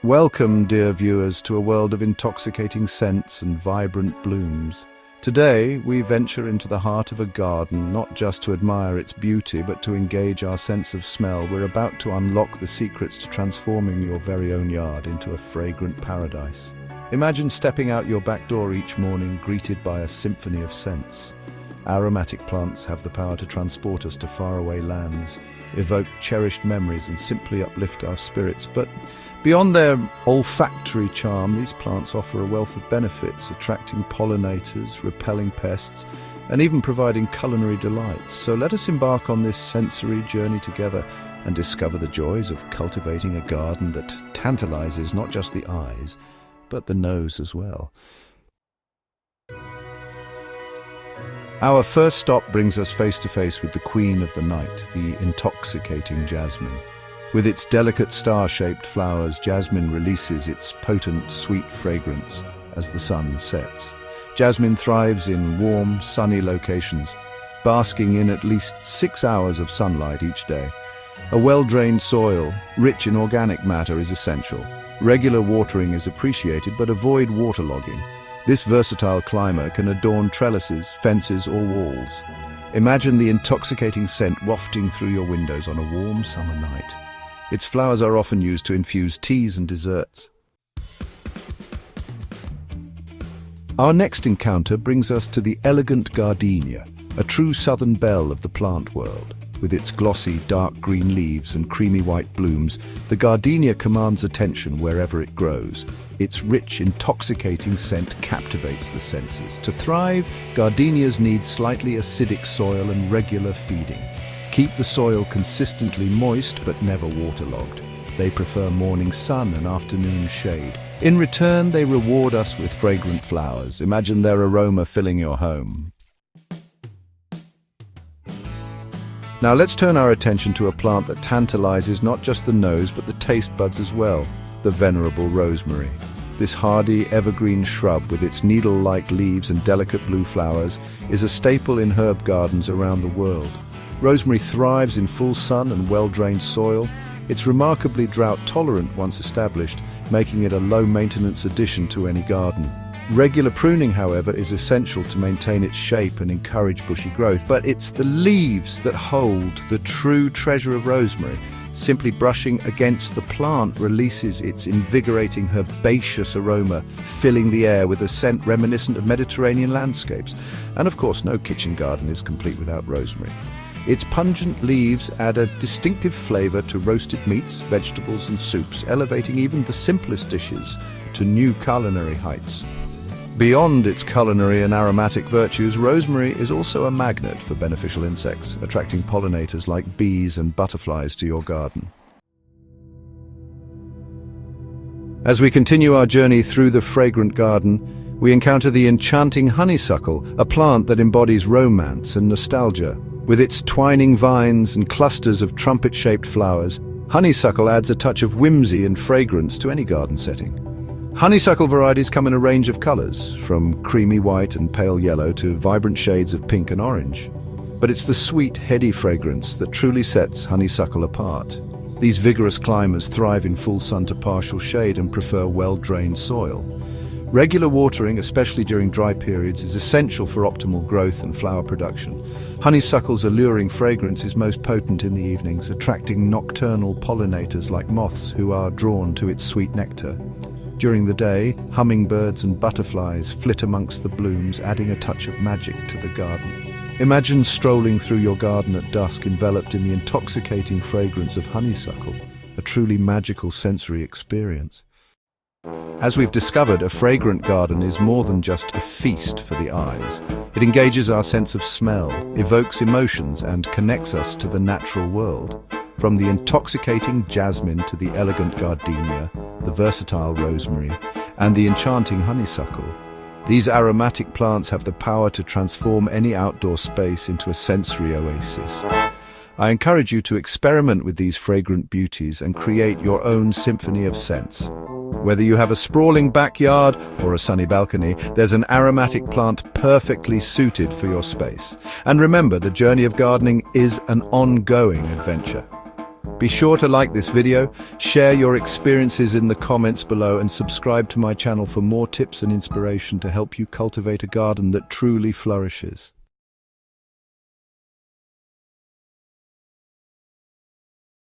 Welcome, dear viewers, to a world of intoxicating scents and vibrant blooms. Today, we venture into the heart of a garden, not just to admire its beauty, but to engage our sense of smell. We're about to unlock the secrets to transforming your very own yard into a fragrant paradise. Imagine stepping out your back door each morning, greeted by a symphony of scents. Aromatic plants have the power to transport us to faraway lands, evoke cherished memories, and simply uplift our spirits. But beyond their olfactory charm, these plants offer a wealth of benefits, attracting pollinators, repelling pests, and even providing culinary delights. So let us embark on this sensory journey together and discover the joys of cultivating a garden that tantalizes not just the eyes, but the nose as well. Our first stop brings us face to face with the queen of the night, the intoxicating jasmine. With its delicate star-shaped flowers, jasmine releases its potent, sweet fragrance as the sun sets. Jasmine thrives in warm, sunny locations, basking in at least 6 hours of sunlight each day. A well-drained soil, rich in organic matter, is essential. Regular watering is appreciated, but avoid waterlogging. This versatile climber can adorn trellises, fences, or walls. Imagine the intoxicating scent wafting through your windows on a warm summer night. Its flowers are often used to infuse teas and desserts. Our next encounter brings us to the elegant Gardenia, a true southern belle of the plant world. With its glossy, dark green leaves and creamy white blooms, the Gardenia commands attention wherever it grows. Its rich, intoxicating scent captivates the senses. To thrive, gardenias need slightly acidic soil and regular feeding. Keep the soil consistently moist but never waterlogged. They prefer morning sun and afternoon shade. In return, they reward us with fragrant flowers. Imagine their aroma filling your home. Now let's turn our attention to a plant that tantalizes not just the nose but the taste buds as well, the venerable rosemary. This hardy, evergreen shrub with its needle-like leaves and delicate blue flowers is a staple in herb gardens around the world. Rosemary thrives in full sun and well-drained soil. It's remarkably drought-tolerant once established, making it a low-maintenance addition to any garden. Regular pruning, however, is essential to maintain its shape and encourage bushy growth, but it's the leaves that hold the true treasure of rosemary. Simply brushing against the plant releases its invigorating herbaceous aroma, filling the air with a scent reminiscent of Mediterranean landscapes. And of course, no kitchen garden is complete without rosemary. Its pungent leaves add a distinctive flavor to roasted meats, vegetables, and soups, elevating even the simplest dishes to new culinary heights. Beyond its culinary and aromatic virtues, rosemary is also a magnet for beneficial insects, attracting pollinators like bees and butterflies to your garden. As we continue our journey through the fragrant garden, we encounter the enchanting honeysuckle, a plant that embodies romance and nostalgia. With its twining vines and clusters of trumpet-shaped flowers, honeysuckle adds a touch of whimsy and fragrance to any garden setting. Honeysuckle varieties come in a range of colors, from creamy white and pale yellow to vibrant shades of pink and orange. But it's the sweet, heady fragrance that truly sets honeysuckle apart. These vigorous climbers thrive in full sun to partial shade and prefer well-drained soil. Regular watering, especially during dry periods, is essential for optimal growth and flower production. Honeysuckle's alluring fragrance is most potent in the evenings, attracting nocturnal pollinators like moths who are drawn to its sweet nectar. During the day, hummingbirds and butterflies flit amongst the blooms, adding a touch of magic to the garden. Imagine strolling through your garden at dusk, enveloped in the intoxicating fragrance of honeysuckle, a truly magical sensory experience. As we've discovered, a fragrant garden is more than just a feast for the eyes. It engages our sense of smell, evokes emotions, and connects us to the natural world. From the intoxicating jasmine to the elegant gardenia, the versatile rosemary, and the enchanting honeysuckle, these aromatic plants have the power to transform any outdoor space into a sensory oasis. I encourage you to experiment with these fragrant beauties and create your own symphony of scents. Whether you have a sprawling backyard or a sunny balcony, there's an aromatic plant perfectly suited for your space. And remember, the journey of gardening is an ongoing adventure. Be sure to like this video, share your experiences in the comments below, and subscribe to my channel for more tips and inspiration to help you cultivate a garden that truly flourishes.